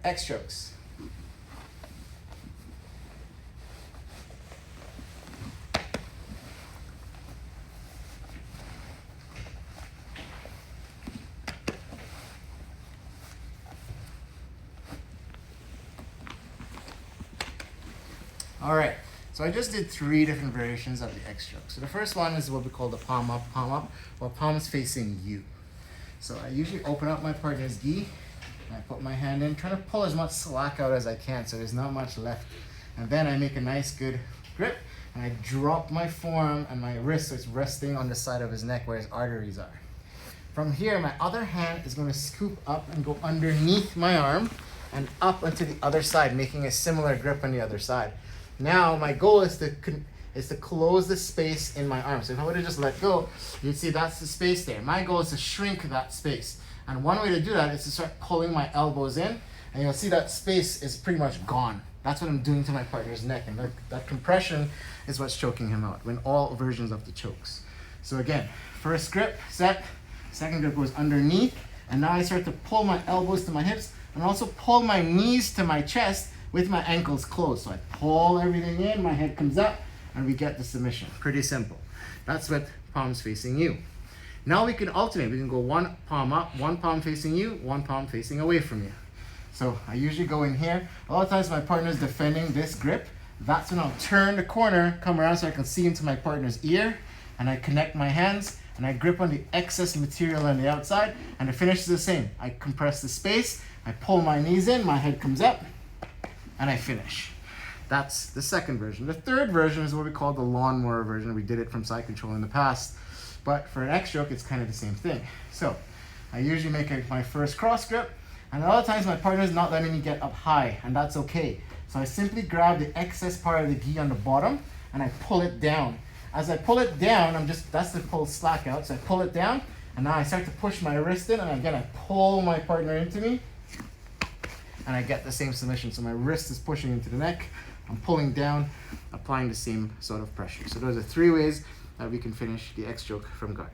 X strokes. All right, so I just did 3 different variations of the X stroke. So the first one is what we call the palm up, or palms facing you. So I usually open up my partner's gi, and I put my hand in, trying to pull as much slack out as I can so there's not much left. And then I make a nice good grip, and I drop my forearm and my wrist so it's resting on the side of his neck where his arteries are. From here, my other hand is going to scoop up and go underneath my arm and up onto the other side, making a similar grip on the other side. Now my goal is to close the space in my arm. So if I were to just let go, you'd see that's the space there. My goal is to shrink that space. And one way to do that is to start pulling my elbows in, and you'll see that space is pretty much gone. That's what I'm doing to my partner's neck, and that compression is what's choking him out in all versions of the chokes. So again, first grip, set, second grip goes underneath, and now I start to pull my elbows to my hips and also pull my knees to my chest with my ankles closed. So I pull everything in, my head comes up, and we get the submission. Pretty simple. That's with palms facing you. Now we can alternate. We can go one palm up, one palm facing you, one palm facing away from you. So I usually go in here. A lot of times my partner's defending this grip. That's when I'll turn the corner, come around so I can see into my partner's ear, and I connect my hands, and I grip on the excess material on the outside, and the finish is the same. I compress the space, I pull my knees in, my head comes up, and I finish. That's the second version. The third version is what we call the lawnmower version. We did it from side control in the past. But for an X stroke, it's kind of the same thing. So I usually make my first cross grip, and a lot of times my partner is not letting me get up high, and that's okay. So I simply grab the excess part of the gi on the bottom, and I pull it down. As I pull it down, that's the pull slack out. So I pull it down, and now I start to push my wrist in, and again, I pull my partner into me, and I get the same submission. So my wrist is pushing into the neck, I'm pulling down, applying the same sort of pressure. So those are 3 ways that we can finish the X stroke from guard.